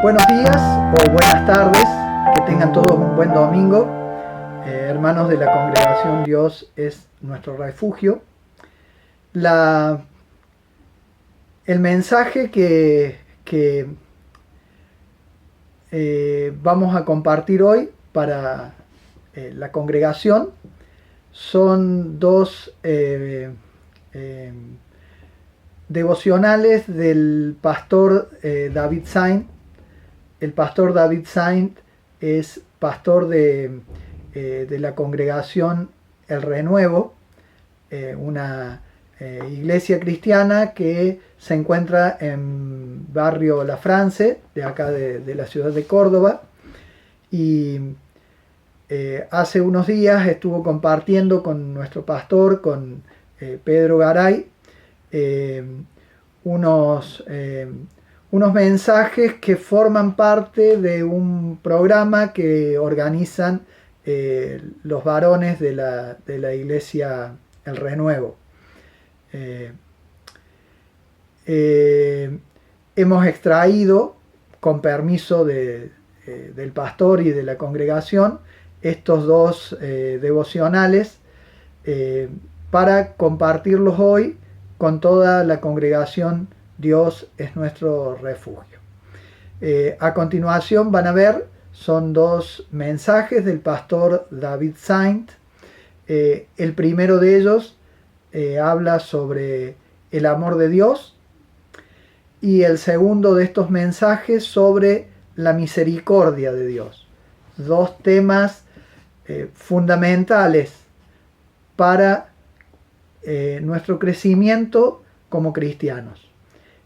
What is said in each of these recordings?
Buenos días o buenas tardes, que tengan todos un buen domingo. Hermanos de la congregación, Dios es nuestro refugio. El mensaje que vamos a compartir hoy para la congregación son dos devocionales del pastor David Saint. El pastor David Saint es pastor de la congregación El Renuevo, una iglesia cristiana que se encuentra en barrio La France, de acá de la ciudad de Córdoba. Y hace unos días estuvo compartiendo con nuestro pastor, con Pedro Garay, unos mensajes que forman parte de un programa que organizan los varones de la iglesia El Renuevo. Hemos extraído, con permiso del pastor y de la congregación, estos dos devocionales para compartirlos hoy con toda la congregación. Dios es nuestro refugio. A continuación van a ver, son dos mensajes del pastor David Saint. El primero de ellos habla sobre el amor de Dios, y el segundo de estos mensajes sobre la misericordia de Dios. Dos temas fundamentales para nuestro crecimiento como cristianos.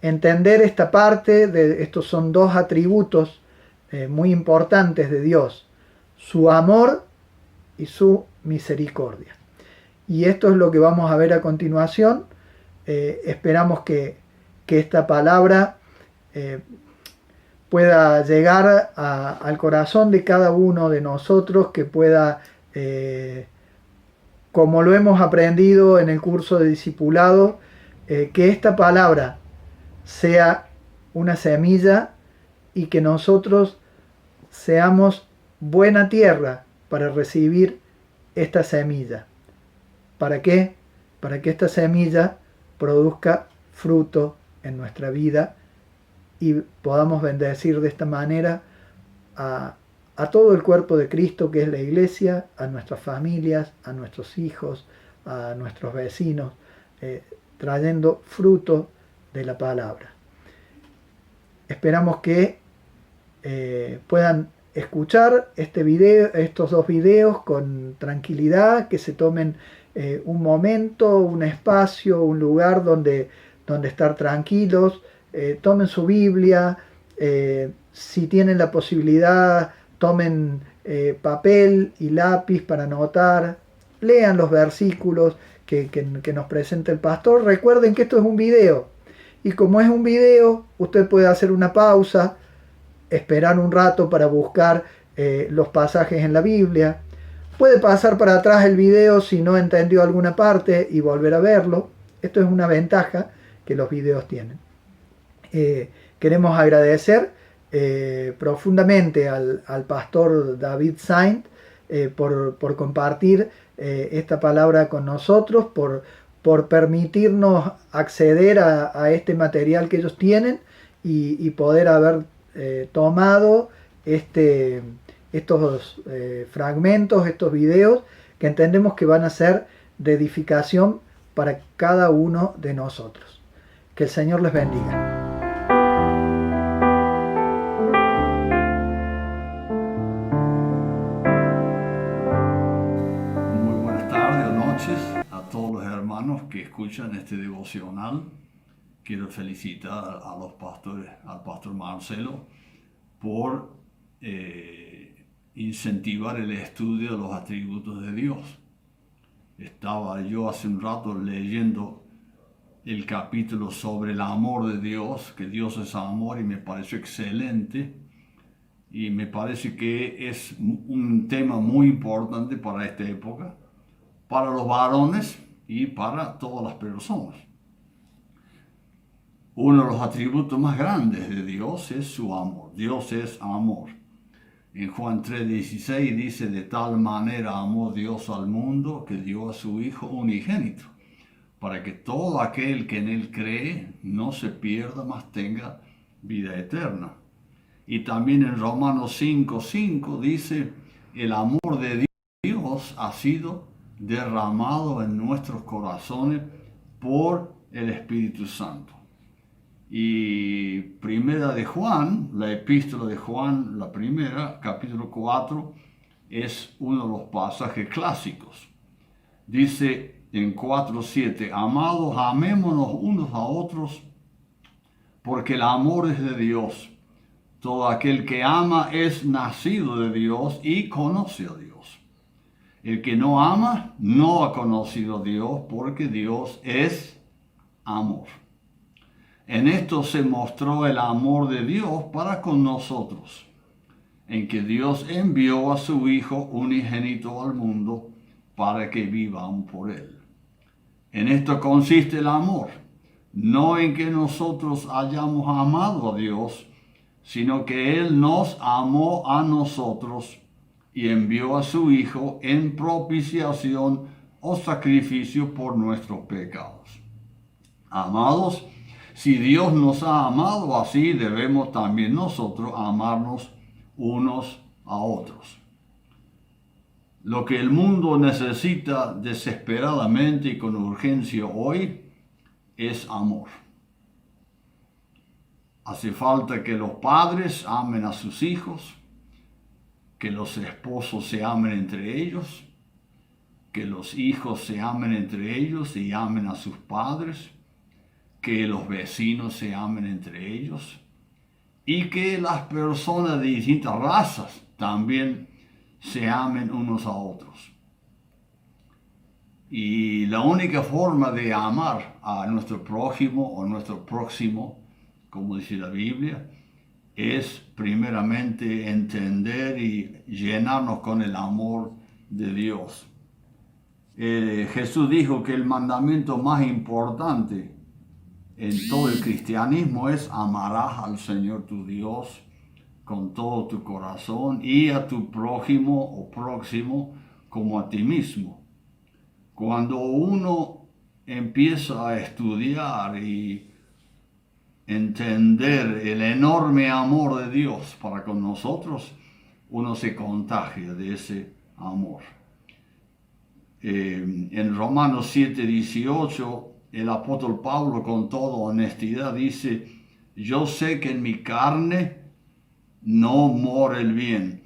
Entender esta parte, estos son dos atributos muy importantes de Dios: su amor y su misericordia. Y esto es lo que vamos a ver a continuación. Esperamos que esta palabra pueda llegar al corazón de cada uno de nosotros, que pueda, como lo hemos aprendido en el curso de discipulado, que esta palabra sea una semilla y que nosotros seamos buena tierra para recibir esta semilla. ¿Para qué? Para que esta semilla produzca fruto en nuestra vida y podamos bendecir de esta manera a todo el cuerpo de Cristo, que es la iglesia, a nuestras familias, a nuestros hijos, a nuestros vecinos, trayendo fruto de la palabra. Esperamos que puedan escuchar estos dos videos con tranquilidad, que se tomen un momento, un espacio, un lugar donde estar tranquilos. Tomen su Biblia, si tienen la posibilidad, tomen papel y lápiz para anotar, lean los versículos que nos presenta el pastor. Recuerden que esto es un video, y como es un video, usted puede hacer una pausa, esperar un rato para buscar los pasajes en la Biblia. Puede pasar para atrás el video si no entendió alguna parte y volver a verlo. Esto es una ventaja que los videos tienen. Queremos agradecer profundamente al pastor David Saint por compartir esta palabra con nosotros, por permitirnos acceder a este material que ellos tienen y poder haber tomado estos fragmentos, estos videos, que entendemos que van a ser de edificación para cada uno de nosotros. Que el Señor les bendiga. Muy buenas tardes o noches a todos los hermanos que escuchan este devocional. Quiero felicitar a los pastores, al pastor Marcelo, por incentivar el estudio de los atributos de Dios. Estaba yo hace un rato leyendo el capítulo sobre el amor de Dios, que Dios es amor, y me pareció excelente, y me parece que es un tema muy importante para esta época, para los varones y para todas las personas. Uno de los atributos más grandes de Dios es su amor. Dios es amor. En Juan 3:16 dice, de tal manera amó Dios al mundo que dio a su Hijo unigénito, para que todo aquel que en él cree no se pierda, mas tenga vida eterna. Y también en Romanos 5:5 dice, el amor de Dios ha sido derramado en nuestros corazones por el Espíritu Santo. Y primera de Juan, la epístola de Juan, la primera, capítulo 4, es uno de los pasajes clásicos. Dice en 4:7, amados, amémonos unos a otros, porque el amor es de Dios. Todo aquel que ama es nacido de Dios y conoce a Dios. El que no ama no ha conocido a Dios, porque Dios es amor. En esto se mostró el amor de Dios para con nosotros, en que Dios envió a su Hijo unigénito al mundo para que vivan por él. En esto consiste el amor, no en que nosotros hayamos amado a Dios, sino que Él nos amó a nosotros y envió a su Hijo en propiciación o sacrificio por nuestros pecados. Amados, si Dios nos ha amado así, debemos también nosotros amarnos unos a otros. Lo que el mundo necesita desesperadamente y con urgencia hoy es amor. Hace falta que los padres amen a sus hijos, que los esposos se amen entre ellos, que los hijos se amen entre ellos y amen a sus padres, que los vecinos se amen entre ellos y que las personas de distintas razas también se amen unos a otros. Y la única forma de amar a nuestro prójimo o nuestro próximo, como dice la Biblia, es primeramente entender y llenarnos con el amor de Dios. Jesús dijo que el mandamiento más importante en todo el cristianismo es amarás al Señor tu Dios con todo tu corazón y a tu prójimo o próximo como a ti mismo. Cuando uno empieza a estudiar y entender el enorme amor de Dios para con nosotros, uno se contagia de ese amor. En Romanos 7:18, el apóstol Pablo con toda honestidad dice, yo sé que en mi carne no mora el bien.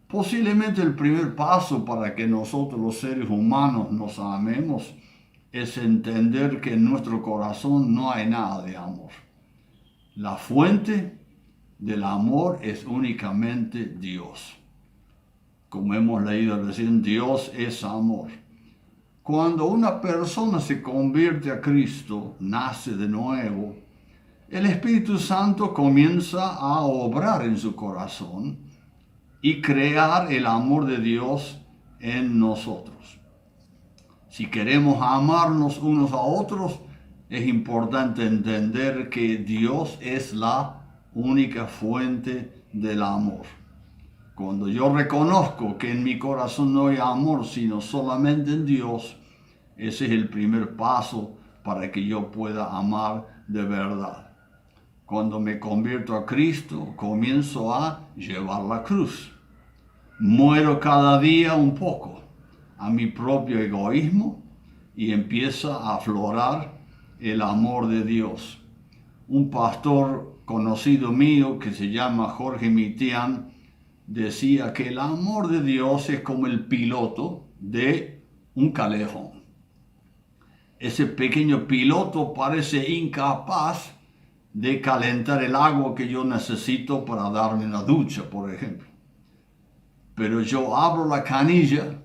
Posiblemente el primer paso para que nosotros los seres humanos nos amemos es entender que en nuestro corazón no hay nada de amor. La fuente del amor es únicamente Dios. Como hemos leído recién, Dios es amor. Cuando una persona se convierte a Cristo, nace de nuevo, el Espíritu Santo comienza a obrar en su corazón y crear el amor de Dios en nosotros. Si queremos amarnos unos a otros, es importante entender que Dios es la única fuente del amor. Cuando yo reconozco que en mi corazón no hay amor, sino solamente en Dios, ese es el primer paso para que yo pueda amar de verdad. Cuando me convierto a Cristo, comienzo a llevar la cruz. Muero cada día un poco a mi propio egoísmo y empieza a aflorar el amor de Dios. Un pastor conocido mío que se llama Jorge Mitian decía que el amor de Dios es como el piloto de un calefón. Ese pequeño piloto parece incapaz de calentar el agua que yo necesito para darme una ducha, por ejemplo. Pero yo abro la canilla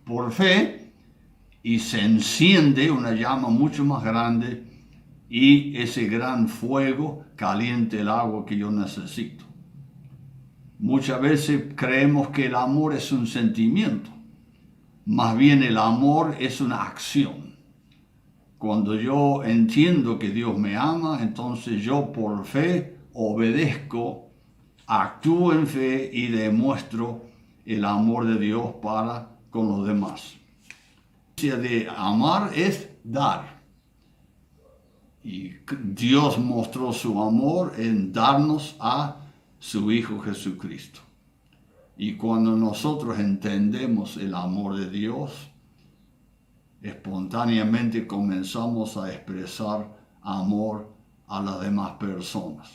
por fe y se enciende una llama mucho más grande y ese gran fuego calienta el agua que yo necesito. Muchas veces creemos que el amor es un sentimiento, más bien el amor es una acción. Cuando yo entiendo que Dios me ama, entonces yo por fe obedezco, actúo en fe y demuestro el amor de Dios para con los demás. De amar es dar. Y Dios mostró su amor en darnos a su Hijo Jesucristo. Y cuando nosotros entendemos el amor de Dios, espontáneamente comenzamos a expresar amor a las demás personas.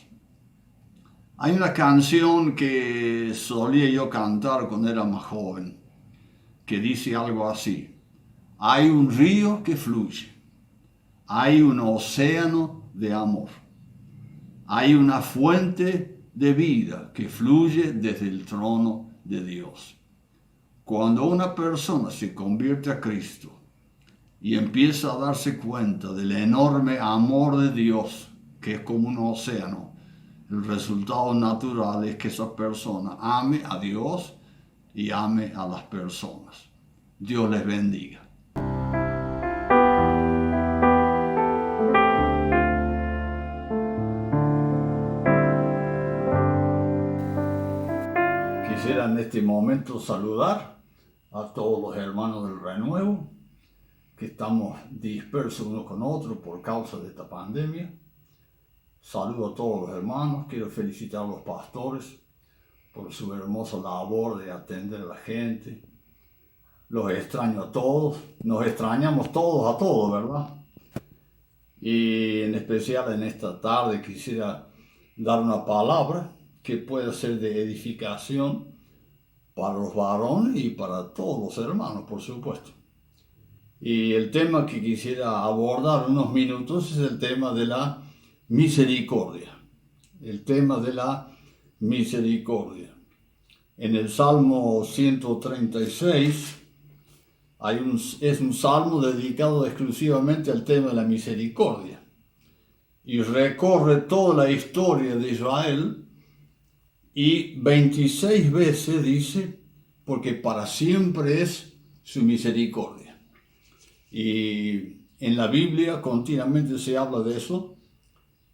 Hay una canción que solía yo cantar cuando era más joven, que dice algo así: hay un río que fluye, hay un océano de amor, hay una fuente de vida que fluye desde el trono de Dios. Cuando una persona se convierte a Cristo y empieza a darse cuenta del enorme amor de Dios, que es como un océano, el resultado natural es que esa persona ame a Dios y ame a las personas. Dios les bendiga. Quisiera en este momento saludar a todos los hermanos del Renuevo, que estamos dispersos unos con otros por causa de esta pandemia. Saludo a todos los hermanos, quiero felicitar a los pastores por su hermosa labor de atender a la gente. Los extraño a todos, nos extrañamos todos a todos, ¿verdad? Y en especial en esta tarde quisiera dar una palabra que pueda ser de edificación para los varones y para todos los hermanos, por supuesto. Y el tema que quisiera abordar unos minutos es el tema de la misericordia. El tema de la misericordia. En el Salmo 136 es un salmo dedicado exclusivamente al tema de la misericordia. Y recorre toda la historia de Israel y 26 veces dice, porque para siempre es su misericordia. Y en la Biblia continuamente se habla de eso.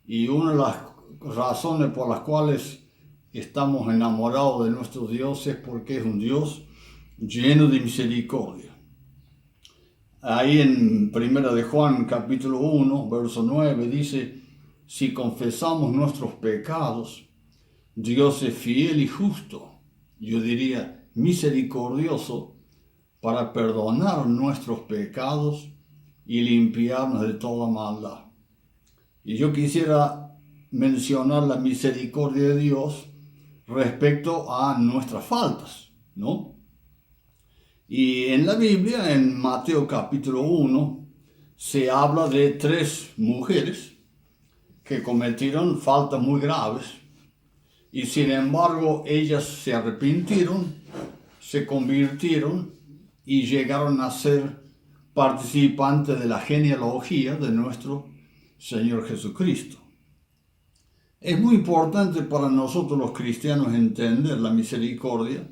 Y una de las razones por las cuales estamos enamorados de nuestro Dios es porque es un Dios lleno de misericordia. Ahí en 1 de Juan capítulo 1, verso 9 dice: si confesamos nuestros pecados, Dios es fiel y justo, yo diría misericordioso, para perdonar nuestros pecados y limpiarnos de toda maldad. Y yo quisiera mencionar la misericordia de Dios respecto a nuestras faltas, ¿no? Y en la Biblia, en Mateo capítulo 1, se habla de 3 mujeres que cometieron faltas muy graves y sin embargo ellas se arrepintieron, se convirtieron y llegaron a ser participantes de la genealogía de nuestro Señor Jesucristo. Es muy importante para nosotros los cristianos entender la misericordia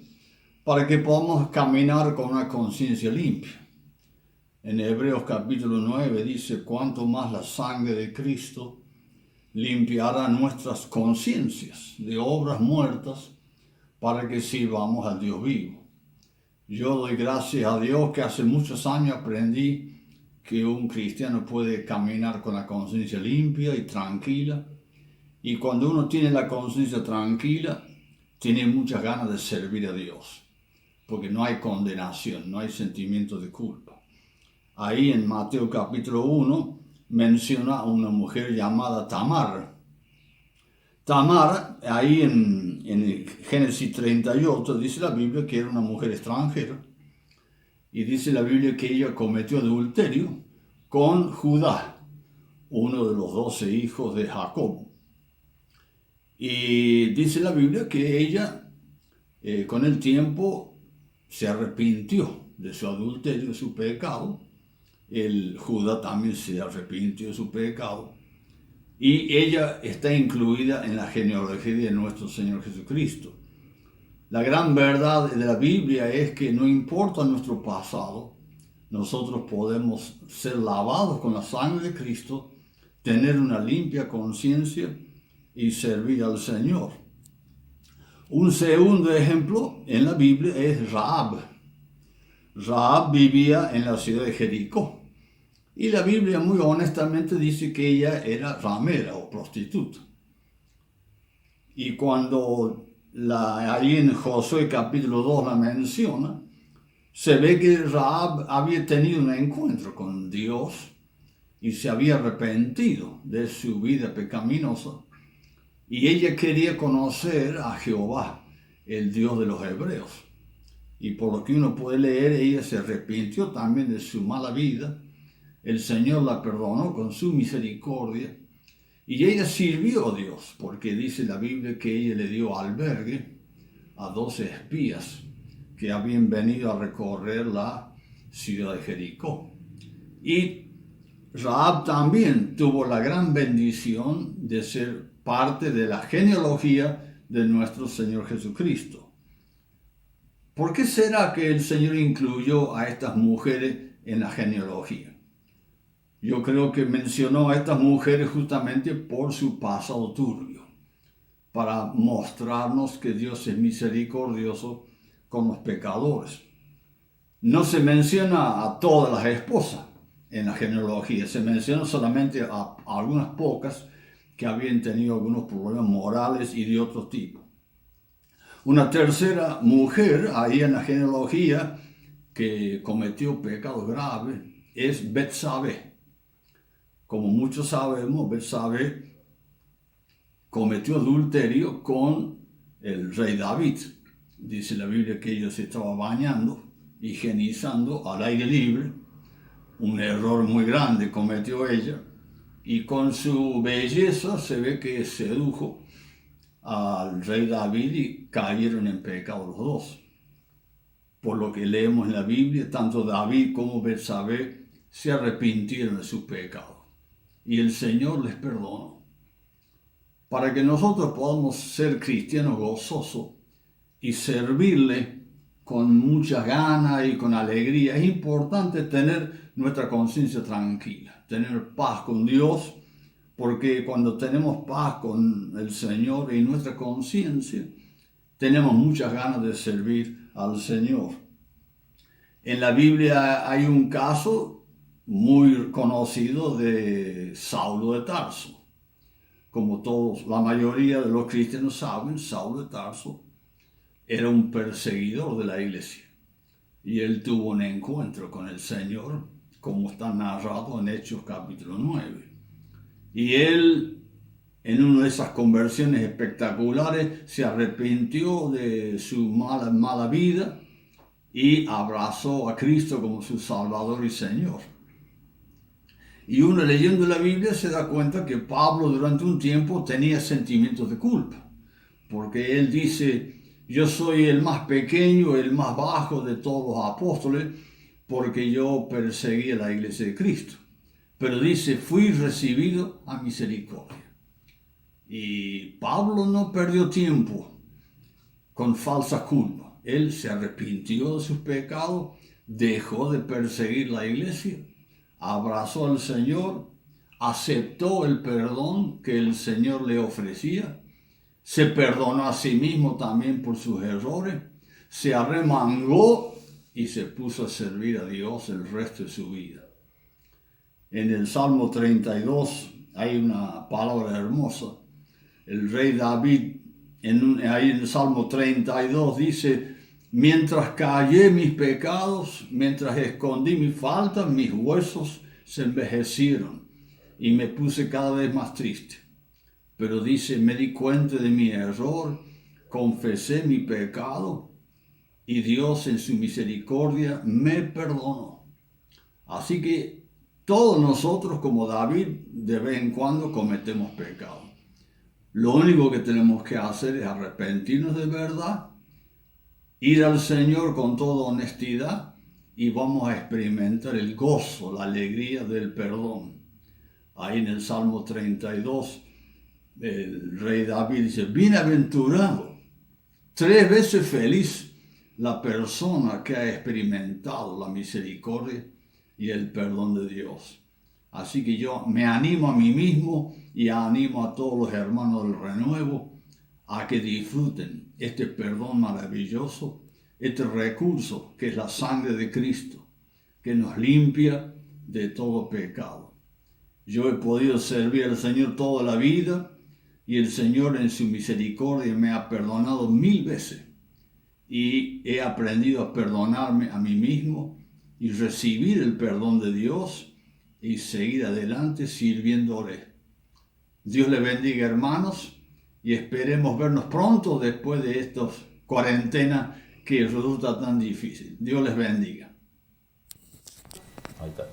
para que podamos caminar con una conciencia limpia. En Hebreos capítulo 9 dice: cuanto más la sangre de Cristo limpiará nuestras conciencias de obras muertas para que sirvamos al Dios vivo. Yo doy gracias a Dios que hace muchos años aprendí que un cristiano puede caminar con la conciencia limpia y tranquila. Y cuando uno tiene la conciencia tranquila, tiene muchas ganas de servir a Dios, porque no hay condenación, no hay sentimiento de culpa. Ahí en Mateo capítulo 1 menciona a una mujer llamada Tamar. Tamar, ahí en Génesis 38, dice la Biblia que era una mujer extranjera. Y dice la Biblia que ella cometió adulterio con Judá, uno de los 12 hijos de Jacob. Y dice la Biblia que ella, con el tiempo, se arrepintió de su adulterio, de su pecado. El Judá también se arrepintió de su pecado. Y ella está incluida en la genealogía de nuestro Señor Jesucristo. La gran verdad de la Biblia es que no importa nuestro pasado, nosotros podemos ser lavados con la sangre de Cristo, tener una limpia conciencia y servir al Señor. Un segundo ejemplo en la Biblia es Rahab. Rahab vivía en la ciudad de Jericó. Y la Biblia muy honestamente dice que ella era ramera o prostituta. Y cuando ahí en Josué capítulo 2 la menciona, se ve que Rahab había tenido un encuentro con Dios y se había arrepentido de su vida pecaminosa. Y ella quería conocer a Jehová, el Dios de los hebreos. Y por lo que uno puede leer, ella se arrepintió también de su mala vida. El Señor la perdonó con su misericordia. Y ella sirvió a Dios, porque dice la Biblia que ella le dio albergue a 12 espías que habían venido a recorrer la ciudad de Jericó. Y Rahab también tuvo la gran bendición de ser parte de la genealogía de nuestro Señor Jesucristo. ¿Por qué será que el Señor incluyó a estas mujeres en la genealogía? Yo creo que mencionó a estas mujeres justamente por su pasado turbio, para mostrarnos que Dios es misericordioso con los pecadores. No se menciona a todas las esposas en la genealogía, se menciona solamente a algunas pocas que habían tenido algunos problemas morales y de otro tipo. Una tercera mujer ahí en la genealogía que cometió pecados graves es Betsabé. Como muchos sabemos, Betsabé cometió adulterio con el rey David. Dice la Biblia que ella se estaba bañando, higienizando al aire libre. Un error muy grande cometió ella. Y con su belleza se ve que sedujo al rey David y cayeron en pecado los dos. Por lo que leemos en la Biblia, tanto David como Betsabé se arrepintieron de sus pecados. Y el Señor les perdonó. Para que nosotros podamos ser cristianos gozosos y servirle con mucha gana y con alegría, es importante tener nuestra conciencia tranquila, tener paz con Dios, porque cuando tenemos paz con el Señor y nuestra conciencia, tenemos muchas ganas de servir al Señor. En la Biblia hay un caso muy conocido de Saulo de Tarso. Como todos, la mayoría de los cristianos saben, Saulo de Tarso era un perseguidor de la iglesia. Y él tuvo un encuentro con el Señor, como está narrado en Hechos capítulo 9. Y él, en una de esas conversiones espectaculares, se arrepintió de su mala vida y abrazó a Cristo como su Salvador y Señor. Y uno leyendo la Biblia se da cuenta que Pablo durante un tiempo tenía sentimientos de culpa, porque él dice, yo soy el más pequeño, el más bajo de todos los apóstoles, porque yo perseguí a la iglesia de Cristo. Pero dice, fui recibido a misericordia. Y Pablo no perdió tiempo con falsa culpa. Él se arrepintió de sus pecados, dejó de perseguir la iglesia, abrazó al Señor, aceptó el perdón que el Señor le ofrecía, se perdonó a sí mismo también por sus errores, se arremangó y se puso a servir a Dios el resto de su vida. En el Salmo 32 hay una palabra hermosa. El rey David, ahí en el Salmo 32 dice, mientras callé mis pecados, mientras escondí mi falta, mis huesos se envejecieron y me puse cada vez más triste. Pero dice, me di cuenta de mi error, confesé mi pecado y Dios en su misericordia me perdonó. Así que todos nosotros como David de vez en cuando cometemos pecado. Lo único que tenemos que hacer es arrepentirnos de verdad, ir al Señor con toda honestidad y vamos a experimentar el gozo, la alegría del perdón. Ahí en el Salmo 32, el rey David dice, bienaventurado, 3 veces feliz la persona que ha experimentado la misericordia y el perdón de Dios. Así que yo me animo a mí mismo y animo a todos los hermanos del renuevo a que disfruten este perdón maravilloso, este recurso que es la sangre de Cristo, que nos limpia de todo pecado. Yo he podido servir al Señor toda la vida y el Señor en su misericordia me ha perdonado 1000 veces y he aprendido a perdonarme a mí mismo y recibir el perdón de Dios y seguir adelante sirviéndole. Dios les bendiga, hermanos, y esperemos vernos pronto después de esta cuarentena que resulta tan difícil. Dios les bendiga. Ahí está.